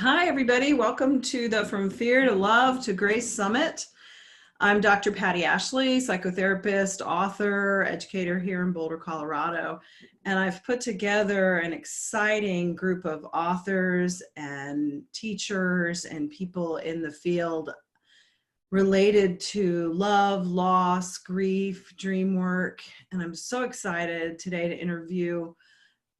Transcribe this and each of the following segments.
Hi, everybody. Welcome to the From Fear to Love to Grace Summit. I'm Dr. Patti Ashley, psychotherapist, author, educator here in Boulder, Colorado. And I've put together an exciting group of authors and teachers and people in the field related to love, loss, grief, dream work. And I'm so excited today to interview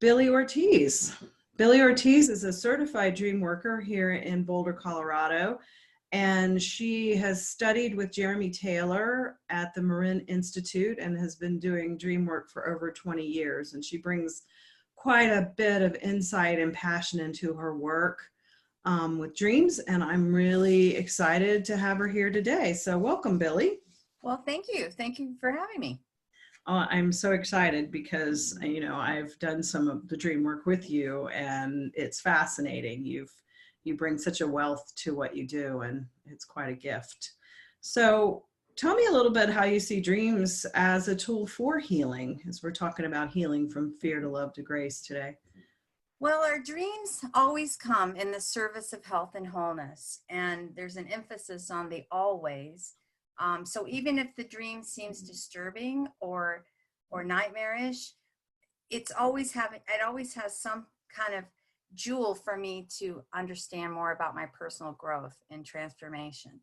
Billie Ortiz. Billie Ortiz is a certified dream worker here in Boulder, Colorado, and she has studied with Jeremy Taylor at the Marin Institute and has been doing dream work for over 20 years. And she brings quite a bit of insight and passion into her work with dreams, and I'm really excited to have her here today. So welcome, Billie. Well, thank you. Thank you for having me. I'm so excited because, I've done some of the dream work with you and it's fascinating. You bring such a wealth to what you do, and it's quite a gift. So tell me a little bit how you see dreams as a tool for healing, as we're talking about healing from fear to love to grace today. Well, our dreams always come in the service of health and wholeness, and there's an emphasis on the always. So even if the dream seems disturbing or nightmarish, it always has some kind of jewel for me to understand more about my personal growth and transformation.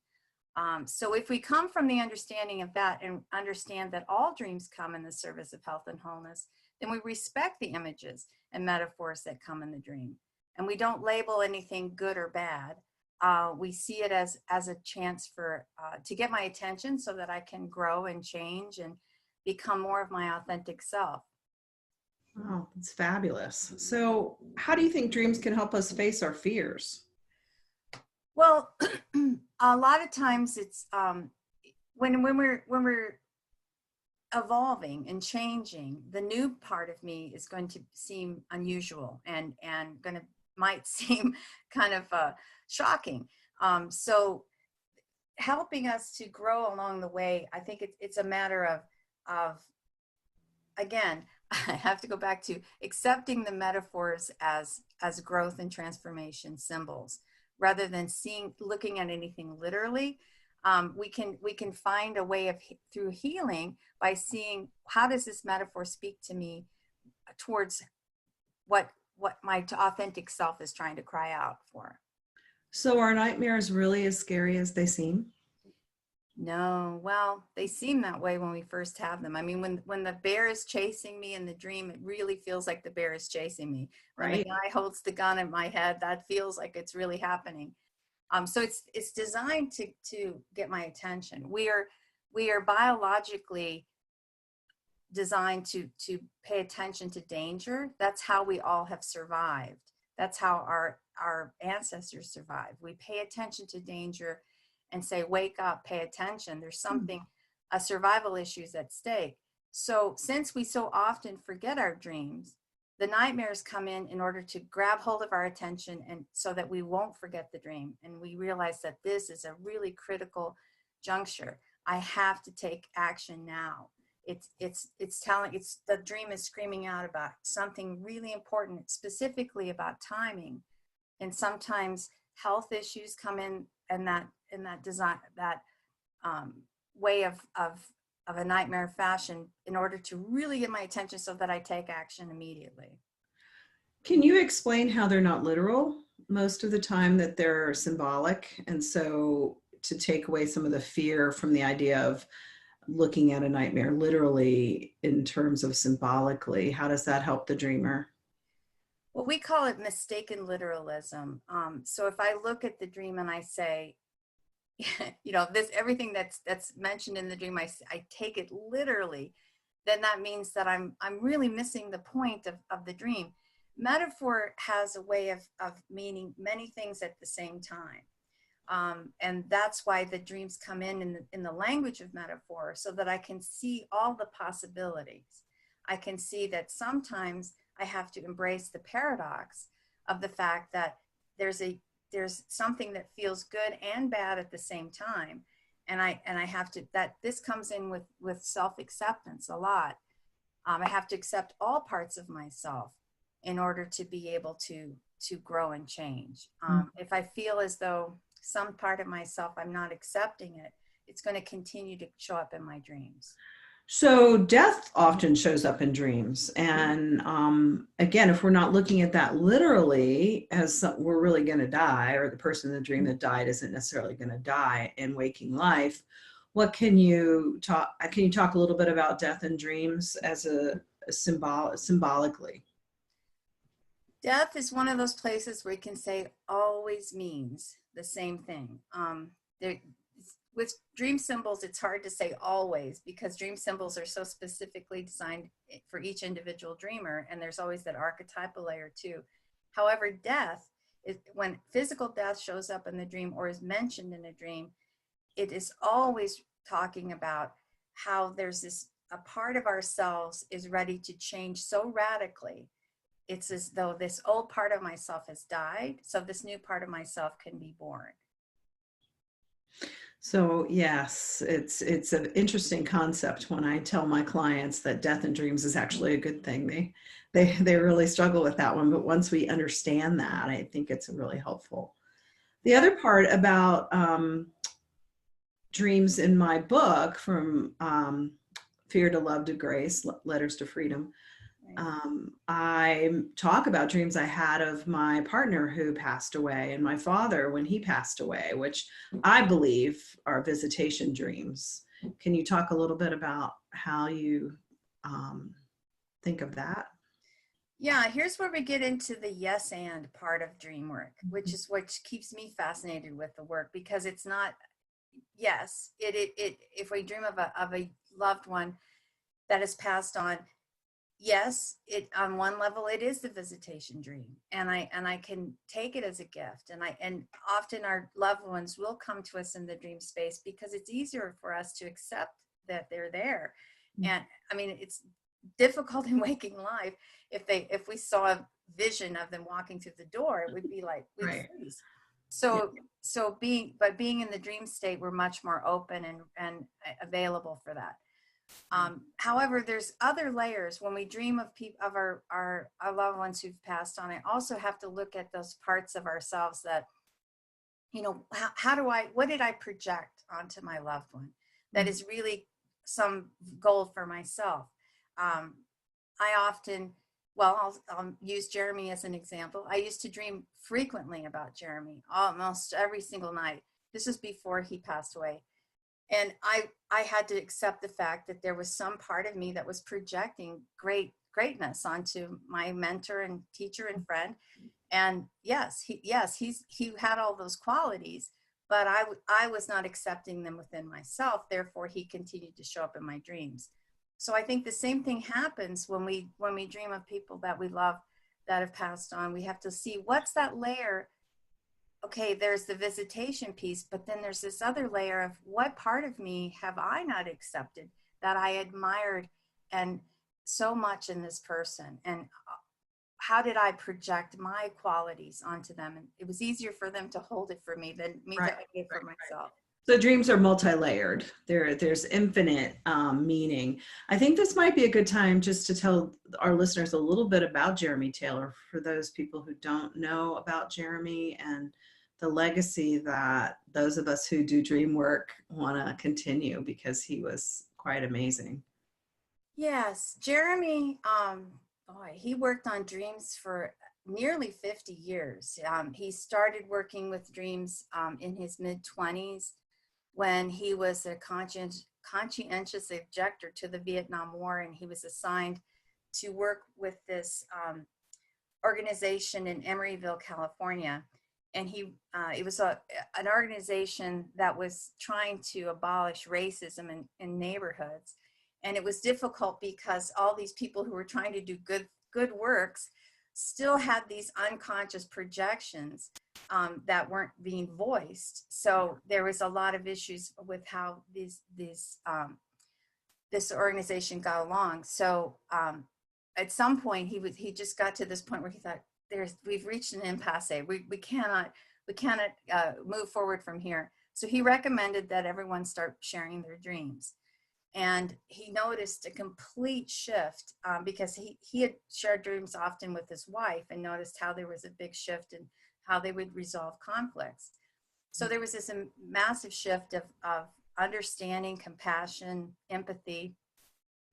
So if we come from the understanding of that and understand that all dreams come in the service of health and wholeness, then we respect the images and metaphors that come in the dream. And we don't label anything good or bad. We see it as a chance to get my attention so that I can grow and change and become more of my authentic self. Oh, that's fabulous. So how do you think dreams can help us face our fears? Well, a lot of times it's when we're evolving and changing, the new part of me is going to seem unusual and might seem kind of shocking. So helping us to grow along the way, I think it's a matter of again, I have to go back to accepting the metaphors as growth and transformation symbols rather than looking at anything literally. We can find a way through healing by seeing how does this metaphor speak to me towards what my authentic self is trying to cry out for. So are nightmares really as scary as they seem? No, well, they seem that way when we first have them. I mean, when the bear is chasing me in the dream, it really feels like the bear is chasing me. When Right. the guy holds the gun at my head, that feels like it's really happening. So it's designed to get my attention. We are biologically designed to pay attention to danger. That's how we all have survived. That's how our ancestors survived. We pay attention to danger and say, wake up, pay attention. There's something, a survival issues at stake. So since we so often forget our dreams, the nightmares come in order to grab hold of our attention and so that we won't forget the dream. And we realize that this is a really critical juncture. I have to take action now. The dream is screaming out about something really important, specifically about timing. And sometimes health issues come in that design, that way of a nightmare fashion in order to really get my attention so that I take action immediately. Can you explain how they're not literal? Most of the time that they're symbolic. And so to take away some of the fear from the idea of looking at a nightmare literally in terms of symbolically, how does that help the dreamer? Well, we call it mistaken literalism. So if I look at the dream and I say, everything that's mentioned in the dream, I take it literally, then that means that I'm really missing the point of the dream. Metaphor has a way of meaning many things at the same time. And that's why the dreams come in the language of metaphor, so that I can see all the possibilities. I can see that sometimes I have to embrace the paradox of the fact that there's something that feels good and bad at the same time. And I have to, that this comes in with self-acceptance a lot. I have to accept all parts of myself in order to be able to to grow and change. Mm. If I feel as though some part of myself, I'm not accepting it, it's going to continue to show up in my dreams. So death often shows up in dreams. And again, if we're not looking at that literally as we're really going to die, or the person in the dream that died isn't necessarily going to die in waking life, what can you talk a little bit about death in dreams as a symbolically? Death is one of those places where you can say always means the same thing. There, with dream symbols, it's hard to say always because dream symbols are so specifically designed for each individual dreamer, and there's always that archetypal layer too. However, death is when physical death shows up in the dream or is mentioned in a dream, it is always talking about how there's this a part of ourselves is ready to change so radically. It's as though this old part of myself has died, so this new part of myself can be born. So yes, it's an interesting concept when I tell my clients that death in dreams is actually a good thing. They really struggle with that one, but once we understand that, I think it's really helpful. The other part about dreams in my book, from Fear to Love to Grace, Letters to Freedom, I talk about dreams I had of my partner who passed away and my father when he passed away, which I believe are visitation dreams. Can you talk a little bit about how you think of that? Yeah, here's where we get into the yes and part of dream work, which is what keeps me fascinated with the work, because it's not yes, it if we dream of a loved one that has passed on, yes, it on one level it is the visitation dream, and I can take it as a gift, and often our loved ones will come to us in the dream space because it's easier for us to accept that they're there. And I mean, it's difficult in waking life if we saw a vision of them walking through the door, it would be like we'd Right. freeze. So being in the dream state, we're much more open and available for that. However, there's other layers when we dream of people of our loved ones who've passed on. I also have to look at those parts of ourselves that, what did I project onto my loved one that is really some goal for myself? I often, I'll use Jeremy as an example. I used to dream frequently about Jeremy, almost every single night. This is before he passed away. And I had to accept the fact that there was some part of me that was projecting greatness onto my mentor and teacher and friend. And he had all those qualities, but I was not accepting them within myself. Therefore, he continued to show up in my dreams. So I think the same thing happens when we dream of people that we love that have passed on. We have to see what's that layer. Okay, there's the visitation piece, but then there's this other layer of what part of me have I not accepted that I admired and so much in this person, and how did I project my qualities onto them? And it was easier for them to hold it for me than me to hold it for myself. So dreams are multi-layered. There's infinite meaning. I think this might be a good time just to tell our listeners a little bit about Jeremy Taylor for those people who don't know about Jeremy and the legacy that those of us who do dream work want to continue, because he was quite amazing. Yes, Jeremy, he worked on dreams for nearly 50 years. He started working with dreams in his mid-20s when he was a conscientious objector to the Vietnam War, and he was assigned to work with this organization in Emeryville, California. And it was an organization that was trying to abolish racism in neighborhoods. And it was difficult because all these people who were trying to do good works still had these unconscious projections that weren't being voiced. So there was a lot of issues with how this organization got along. So at some point he just got to this point where he thought, we've reached an impasse. We cannot move forward from here. So he recommended that everyone start sharing their dreams. And he noticed a complete shift because he had shared dreams often with his wife and noticed how there was a big shift in how they would resolve conflicts. So there was this massive shift of understanding, compassion, empathy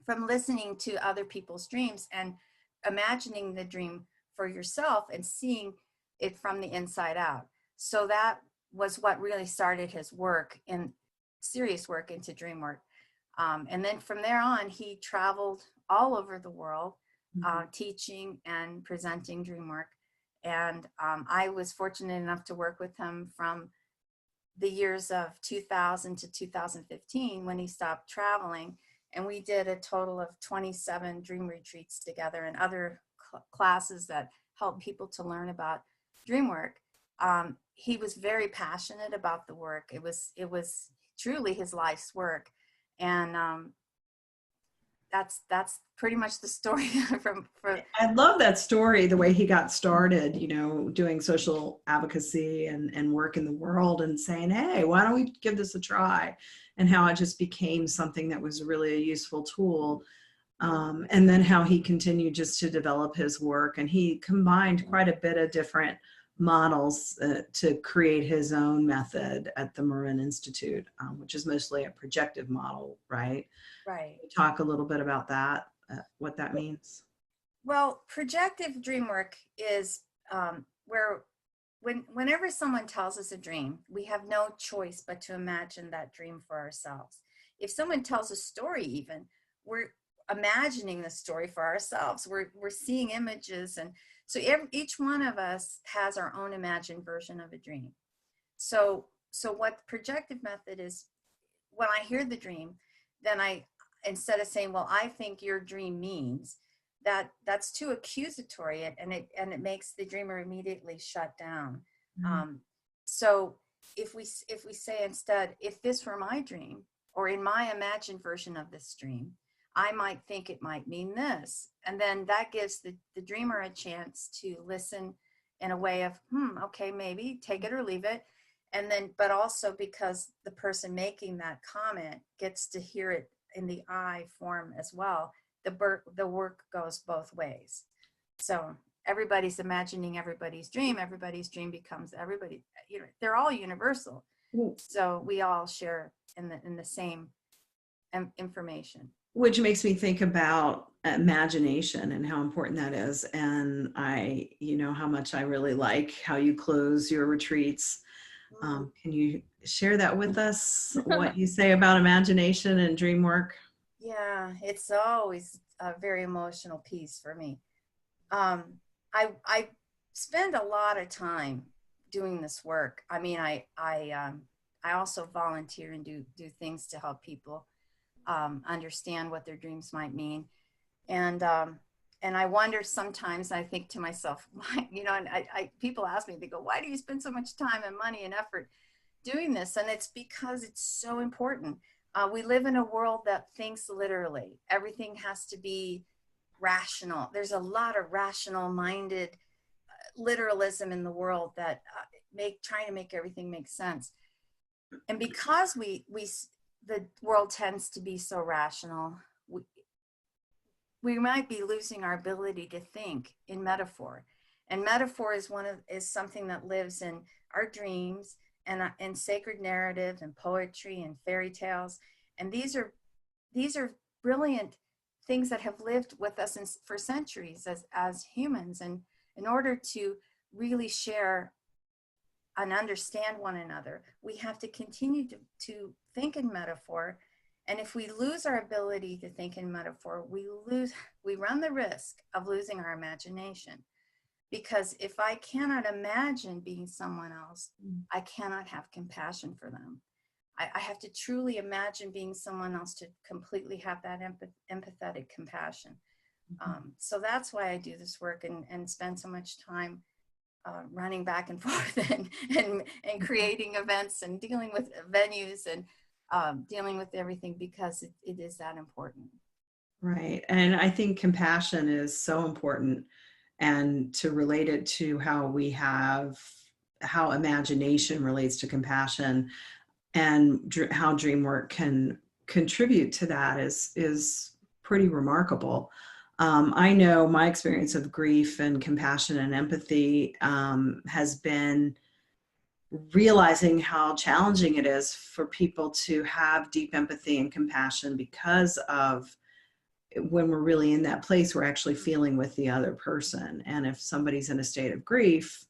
from listening to other people's dreams and imagining the dream for yourself and seeing it from the inside out. So that was what really started his work in serious work into dream work. And then from there on, he traveled all over the world, teaching and presenting dream work. And I was fortunate enough to work with him from the years of 2000 to 2015 when he stopped traveling. And we did a total of 27 dream retreats together and other classes that help people to learn about dream work. He was very passionate about the work. It was truly his life's work. And that's pretty much the story I love that story, the way he got started, you know, doing social advocacy and work in the world and saying, hey, why don't we give this a try? And how it just became something that was really a useful tool. And then how he continued just to develop his work. And he combined quite a bit of different models to create his own method at the Marin Institute, which is mostly a projective model, right? Right. Talk a little bit about that, what that means. Well, projective dream work is where whenever someone tells us a dream, we have no choice but to imagine that dream for ourselves. If someone tells a story even, we're imagining the story for ourselves. We're seeing images, and so each one of us has our own imagined version of a dream. So what the projective method is, when I hear the dream, then instead of saying, well, I think your dream means, that's too accusatory, and it makes the dreamer immediately shut down. So if we say instead, if this were my dream, or in my imagined version of this dream, I might think it might mean this. And then that gives the dreamer a chance to listen in a way of, okay, maybe take it or leave it. And then, but also because the person making that comment gets to hear it in the I form as well, the work goes both ways. So everybody's imagining everybody's dream becomes everybody, you know, they're all universal. So we all share in the same information. Which makes me think about imagination and how important that is. And you know, how much I really like how you close your retreats. Can you share that with us, what you say about imagination and dream work? Yeah, it's always a very emotional piece for me. I spend a lot of time doing this work. I mean, I also volunteer and do things to help people understand what their dreams might mean. And I wonder sometimes, I think to myself, why, you know, and people ask me, they go, why do you spend so much time and money and effort doing this? And it's because it's so important. We live in a world that thinks literally. Everything has to be rational. There's a lot of rational minded literalism in the world that trying to make everything make sense. And because the world tends to be so rational, we might be losing our ability to think in metaphor. And metaphor is something that lives in our dreams and in sacred narrative and poetry and fairy tales. And these are brilliant things that have lived with us for centuries as humans. And in order to really share and understand one another, we have to continue to think in metaphor. And if we lose our ability to think in metaphor, we run the risk of losing our imagination. Because if I cannot imagine being someone else, I cannot have compassion for them. I have to truly imagine being someone else to completely have that empathetic compassion. So that's why I do this work and spend so much time running back and forth and creating events and dealing with venues and dealing with everything, because it is that important. Right. And I think compassion is so important, and to relate it to how imagination relates to compassion, and how dream work can contribute to that is pretty remarkable. I know my experience of grief and compassion and empathy has been realizing how challenging it is for people to have deep empathy and compassion, because of when we're really in that place, we're actually feeling with the other person. And if somebody's in a state of grief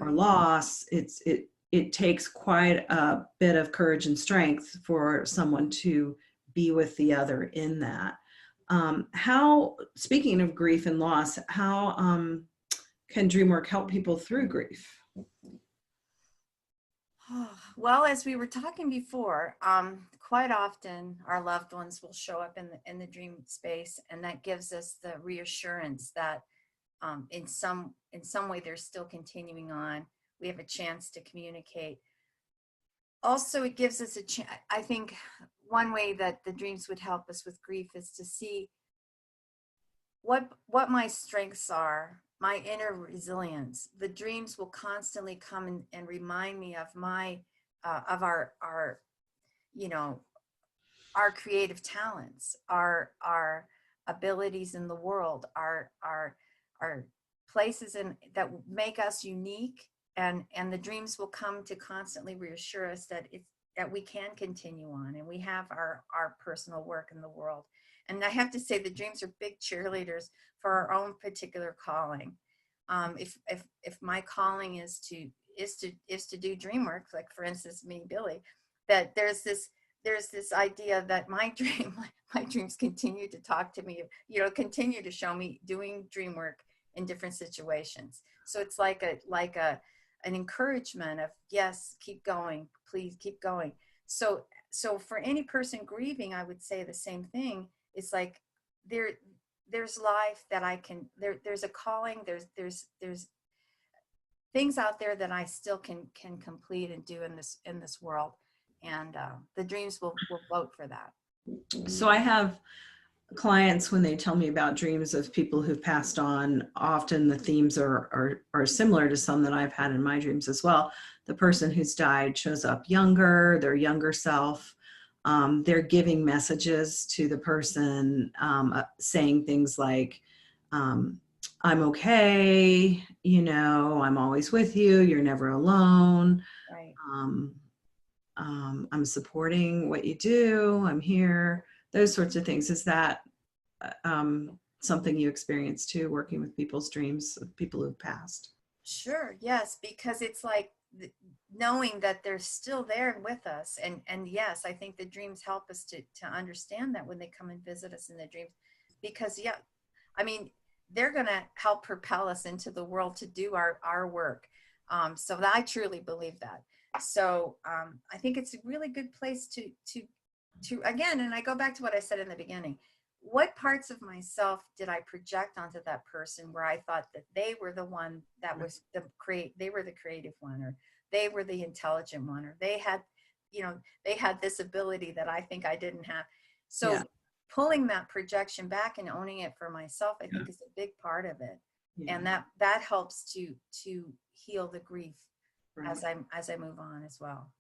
or loss, it takes quite a bit of courage and strength for someone to be with the other in that. How, speaking of grief and loss, how can DreamWork help people through grief? Well, as we were talking before, quite often our loved ones will show up in the dream space, and that gives us the reassurance that in some way they're still continuing on. We have a chance to communicate. Also, it gives us a chance. I think one way that the dreams would help us with grief is to see what my strengths are, my inner resilience. The dreams will constantly come and remind me of my of our you know, our creative talents, our abilities in the world, our places that make us unique, and the dreams will come to constantly reassure us that we can continue on, and we have our personal work in the world. And I have to say, the dreams are big cheerleaders for our own particular calling. If my calling is to do dream work, like for instance me, Billie, that there's this idea that my dreams continue to talk to me, continue to show me doing dream work in different situations. So it's like an encouragement of, yes, keep going, please keep going. So for any person grieving, I would say the same thing. It's like there's life that I can, there's a calling, there's things out there that I still can complete and do in this world. And the dreams will vote for that. So I have clients, when they tell me about dreams of people who've passed on, often the themes are similar to some that I've had in my dreams as well. The person who's died shows up younger, their younger self. They're giving messages to the person, saying things like, I'm okay, I'm always with you, you're never alone. Right. I'm supporting what you do, I'm here, those sorts of things. Is that something you experience too, working with people's dreams of people who've passed? Sure, yes, because it's like knowing that they're still there with us. And yes, I think the dreams help us to understand that when they come and visit us in the dreams, because I mean, they're going to help propel us into the world to do our work. So I truly believe that. So I think it's a really good place to again, and I go back to what I said in the beginning. What parts of myself did I project onto that person where I thought that they were the one that was they were the creative one, or they were the intelligent one, or they had this ability that I think I didn't have. So pulling that projection back and owning it for myself, I think is a big part of it. And that helps to heal the grief as I move on as well.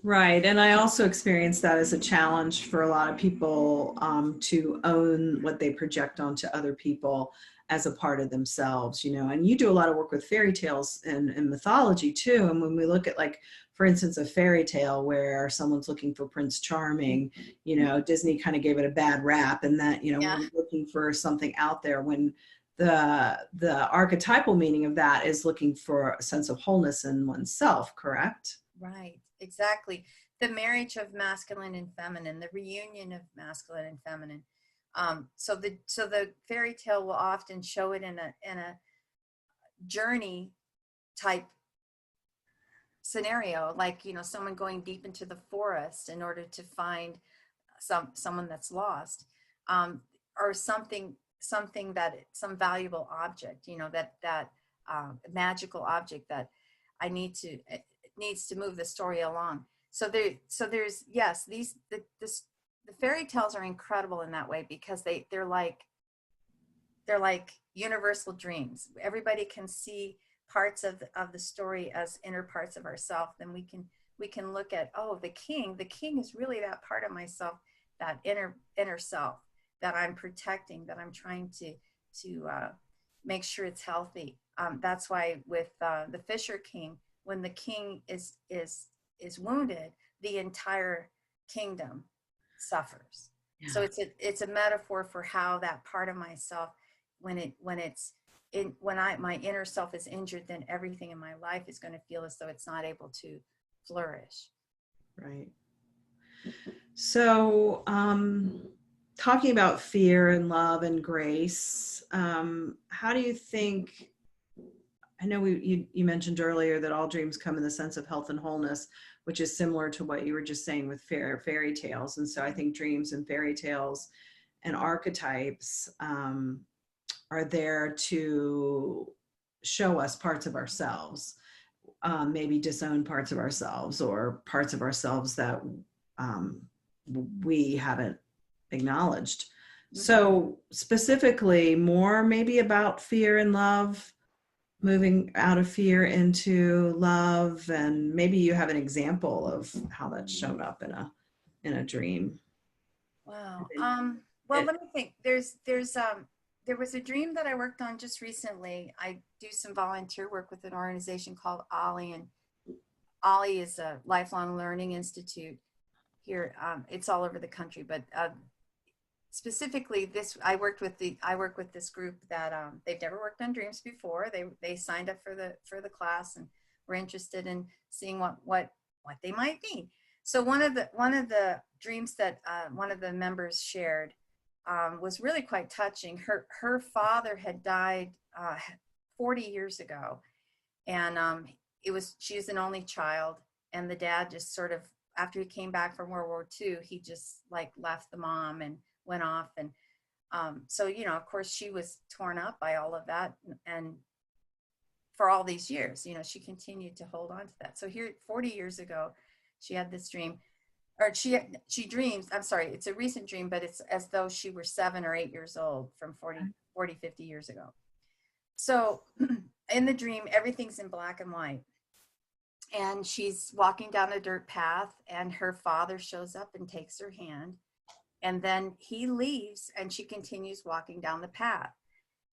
Right. And I also experienced that as a challenge for a lot of people, to own what they project onto other people as a part of themselves, and you do a lot of work with fairy tales and mythology too. And when we look at, like, for instance, a fairy tale where someone's looking for Prince Charming, Disney kind of gave it a bad rap, and that, we're looking for something out there, when the archetypal meaning of that is looking for a sense of wholeness in oneself, correct? Right, exactly. The marriage of masculine and feminine, the reunion of masculine and feminine. So the fairy tale will often show it in a journey type scenario, like someone going deep into the forest in order to find someone that's lost, or something that some valuable object, that magical object that needs to move the story along. So there's the fairy tales are incredible in that way, because they're like universal dreams. Everybody can see parts of the story as inner parts of ourselves, then we we can look at, oh, the king is really that part of myself, that inner self that I'm protecting, that I'm trying to make sure it's healthy. That's why with the Fisher King, when the king is wounded, the entire kingdom suffers. Yeah. So it's a metaphor for how that part of myself, when my inner self is injured, then everything in my life is going to feel as though it's not able to flourish. Right. So, talking about fear and love and grace, how do you think? I know you mentioned earlier that all dreams come in the sense of health and wholeness, which is similar to what you were just saying with fairy tales. And so I think dreams and fairy tales and archetypes are there to show us parts of ourselves, maybe disown parts of ourselves or parts of ourselves that um, we haven't acknowledged. So specifically, more maybe about fear and love, moving out of fear into love, and maybe you have an example of how that's shown up in a dream. Wow. Well, let me think. There was a dream that I worked on just recently. I do some volunteer work with an organization called Ollie, and Ollie is a lifelong learning institute here. It's all over the country, but specifically I work with this group that they've never worked on dreams before. They signed up for the class and were interested in seeing what they might mean. So one of the dreams that one of the members shared was really quite touching. Her father had died 40 years ago, and she was an only child, and the dad just sort of, after he came back from World War II, he just like left the mom and went off. And so, of course, she was torn up by all of that, and for all these years, she continued to hold on to that. So here, 40 years ago, she had this dream, or she dreams, I'm sorry, it's a recent dream, but it's as though she were 7 or 8 years old from 50 years ago. So in the dream, everything's in black and white. And she's walking down a dirt path, and her father shows up and takes her hand. And then he leaves, and she continues walking down the path.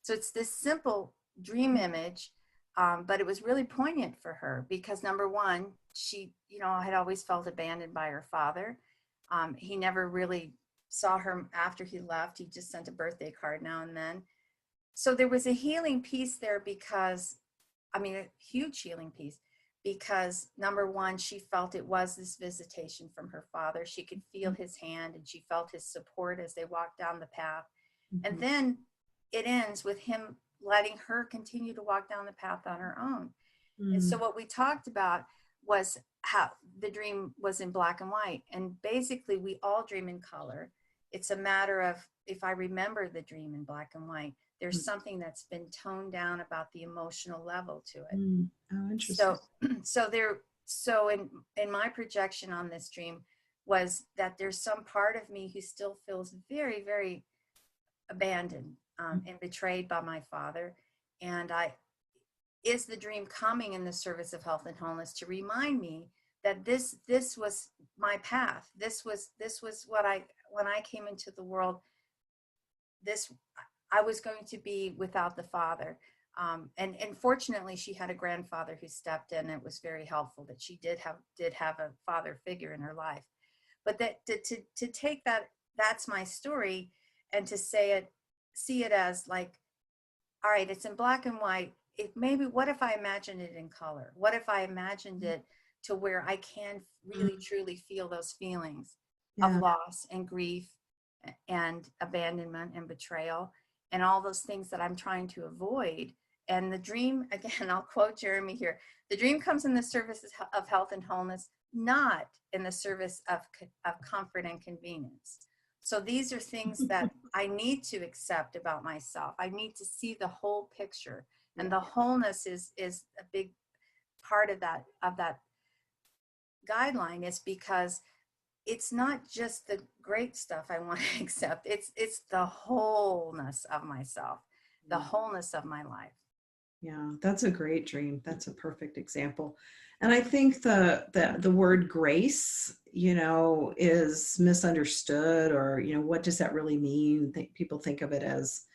So it's this simple dream image, but it was really poignant for her because, number one, she, had always felt abandoned by her father. He never really saw her after he left. He just sent a birthday card now and then. So there was a healing piece there because, a huge healing piece, because number one, she felt it was this visitation from her father. She could feel his hand, and she felt his support as they walked down the path. Mm-hmm. And then it ends with him letting her continue to walk down the path on her own. Mm-hmm. And so what we talked about was how the dream was in black and white. And basically we all dream in color. It's a matter of, if I remember the dream in black and white, there's something that's been toned down about the emotional level to it. Oh, interesting. So in my projection on this dream was that there's some part of me who still feels very, very abandoned and betrayed by my father. And is the dream coming in the service of health and wholeness to remind me that this was my path. This was what when I came into the world, I was going to be without the father. And fortunately, she had a grandfather who stepped in. It was very helpful that she did have a father figure in her life. But that to take that's my story, and to see it as like, all right, it's in black and white. What if I imagined it in color? What if I imagined it to where I can really truly feel those feelings of loss and grief and abandonment and betrayal, and all those things that I'm trying to avoid. And the dream, again, I'll quote Jeremy here, the dream comes in the service of health and wholeness, not in the service of comfort and convenience. So these are things that I need to accept about myself. I need to see the whole picture, and the wholeness is a big part of that guideline, is because it's not just the great stuff I want to accept. It's the wholeness of myself, the wholeness of my life. Yeah, that's a great dream. That's a perfect example. And I think the word grace, is misunderstood, or, what does that really mean? People think of it as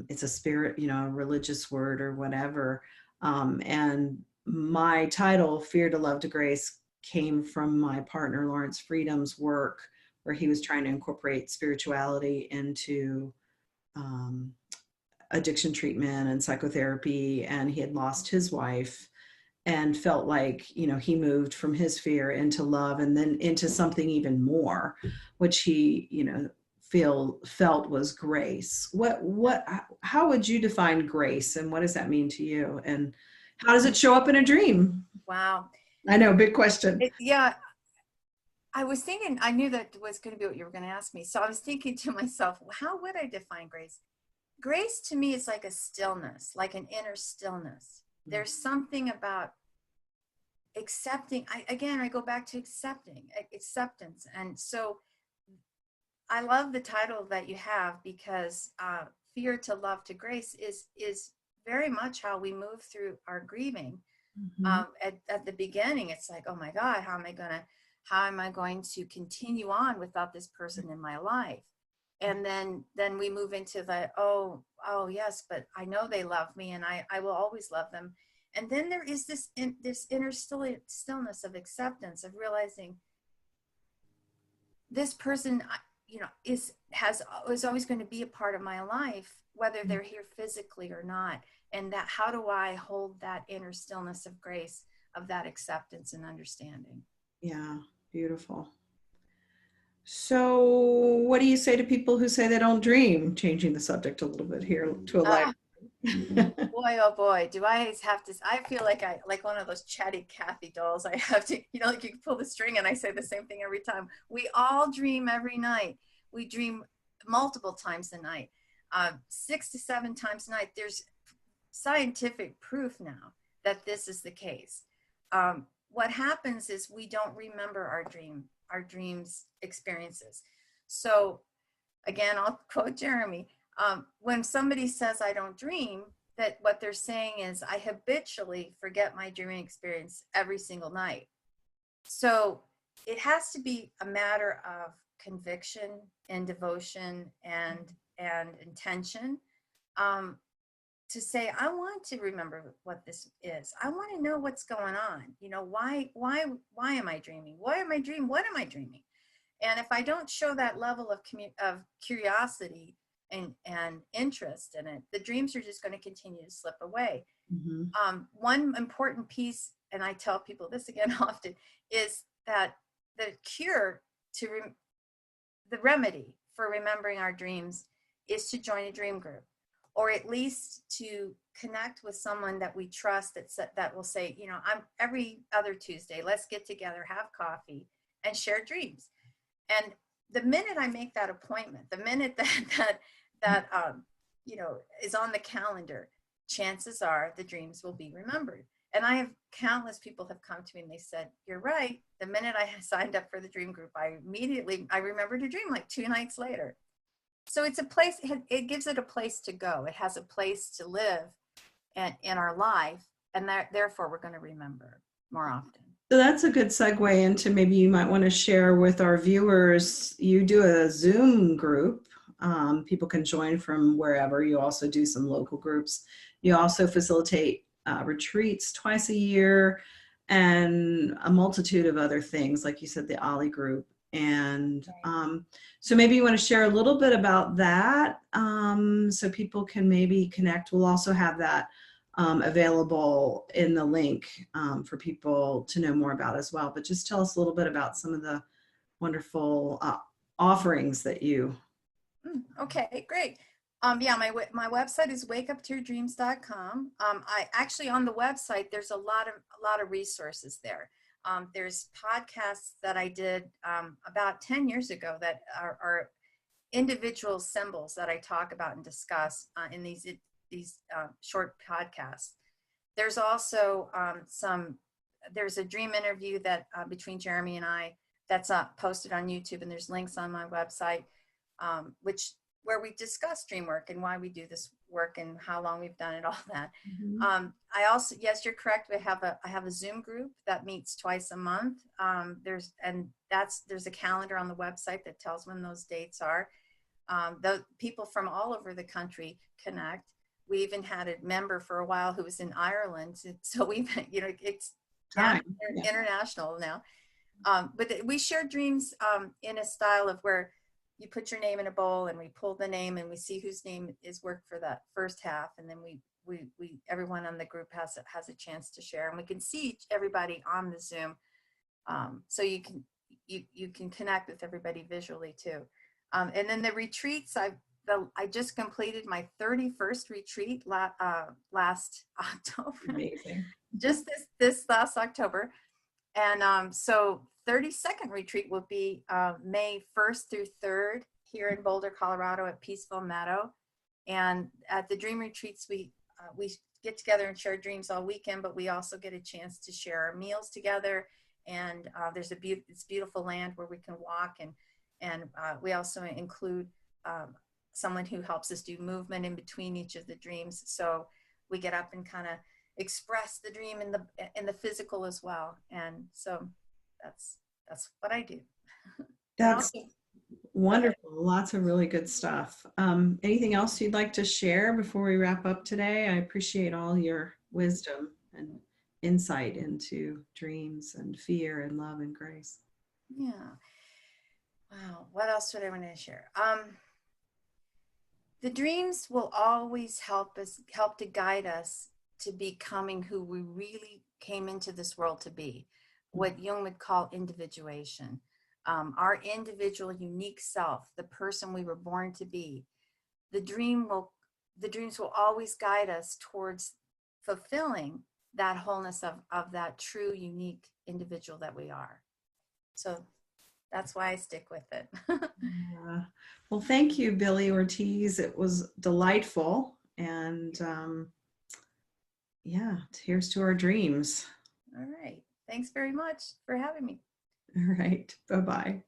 it's a spirit, a religious word or whatever. And my title, Fear to Love to Grace, came from my partner Lawrence Freedom's work, where he was trying to incorporate spirituality into um, addiction treatment and psychotherapy, and he had lost his wife and felt like he moved from his fear into love and then into something even more, which he felt was grace. How would you define grace, and what does that mean to you, and how does it show up in a dream? Wow. I know, big question. Yeah, I was thinking, I knew that was going to be what you were going to ask me. So I was thinking to myself, well, how would I define grace? Grace to me is like a stillness, like an inner stillness. There's something about accepting. I go back to acceptance. And so I love the title that you have, because fear to love to grace is very much how we move through our grieving. Mm-hmm. At the beginning, it's like, oh my God, how am I going to continue on without this person in my life? And then we move into the, oh yes, but I know they love me, and I will always love them. And then there is this inner stillness of acceptance, of realizing this person, is always going to be a part of my life, whether they're here physically or not. And that, how do I hold that inner stillness of grace, of that acceptance and understanding? Yeah, beautiful. So what do you say to people who say they don't dream? Changing the subject a little bit here to a light. Boy, oh boy, do I have to, I feel like like one of those chatty Cathy dolls. I have to, like you can pull the string, and I say the same thing every time. We all dream every night. We dream multiple times a night, 6 to 7 times a night. There's scientific proof now that this is the case. What happens is we don't remember our dreams experiences. So again, I'll quote Jeremy. When somebody says I don't dream, that what they're saying is I habitually forget my dreaming experience every single night. So it has to be a matter of conviction and devotion and intention, to say, I want to remember what this is. I want to know what's going on. Why am I dreaming? Why am I dreaming? What am I dreaming? And if I don't show that level of curiosity and interest in it, the dreams are just going to continue to slip away. Mm-hmm. One important piece, and I tell people this again often, is that the cure to the remedy for remembering our dreams is to join a dream group, or at least to connect with someone that we trust, that will say, I'm every other Tuesday, let's get together, have coffee, and share dreams. And the minute I make that appointment, the minute that is on the calendar, chances are the dreams will be remembered. And I have countless people have come to me and they said, you're right. The minute I signed up for the dream group, I remembered a dream like 2 nights later. So it's a place, it gives it a place to go. It has a place to live in our life. And therefore we're going to remember more often. So that's a good segue into, maybe you might want to share with our viewers. You do a Zoom group. People can join from wherever. You also do some local groups. You also facilitate retreats twice a year, and a multitude of other things, like you said, the Ollie group. And so maybe you want to share a little bit about that, so people can maybe connect. We'll also have that available in the link for people to know more about as well. But just tell us a little bit about some of the wonderful offerings that you. Okay, great. My website is wakeuptoyourdreams.com. I actually, on the website, there's a lot of resources there. There's podcasts that I did about 10 years ago that are individual symbols that I talk about and discuss in these short podcasts. There's also there's a dream interview that between Jeremy and I that's posted on YouTube, and there's links on my website, which where we discuss dream work and why we do this work and how long we've done it, all that. Mhm. I also, yes, you're correct. I have a Zoom group that meets twice a month. There's a calendar on the website that tells when those dates are. The people from all over the country connect. We even had a member for a while who was in Ireland. So we've, it's Time. Yeah. international now. But we share dreams in a style of where you put your name in a bowl and we pull the name and we see whose name is worked for that first half. And then we everyone on the group has a chance to share, and we can see everybody on the Zoom. So you can connect with everybody visually too. And then the retreats, I just completed my 31st retreat last October. Amazing. Just this last October. And so 32nd retreat will be May 1st through 3rd here in Boulder, Colorado at Peaceful Meadow. And at the dream retreats, we get together and share dreams all weekend, but we also get a chance to share our meals together. And there's it's beautiful land where we can walk, and we also include someone who helps us do movement in between each of the dreams. So we get up and kind of express the dream in the physical as well. And so that's what I do. That's wonderful. Lots of really good stuff. Anything else you'd like to share before we wrap up today? I appreciate all your wisdom and insight into dreams and fear and love and grace. Yeah. Wow. What else would I want to share? The dreams will always help to guide us to becoming who we really came into this world to be, what Jung would call individuation. Our individual, unique self, the person we were born to be. The dreams will always guide us towards fulfilling that wholeness of that true, unique individual that we are. So that's why I stick with it. Yeah. Well, thank you, Billie Ortiz. It was delightful. And yeah, here's to our dreams. All right. Thanks very much for having me. All right. Bye-bye.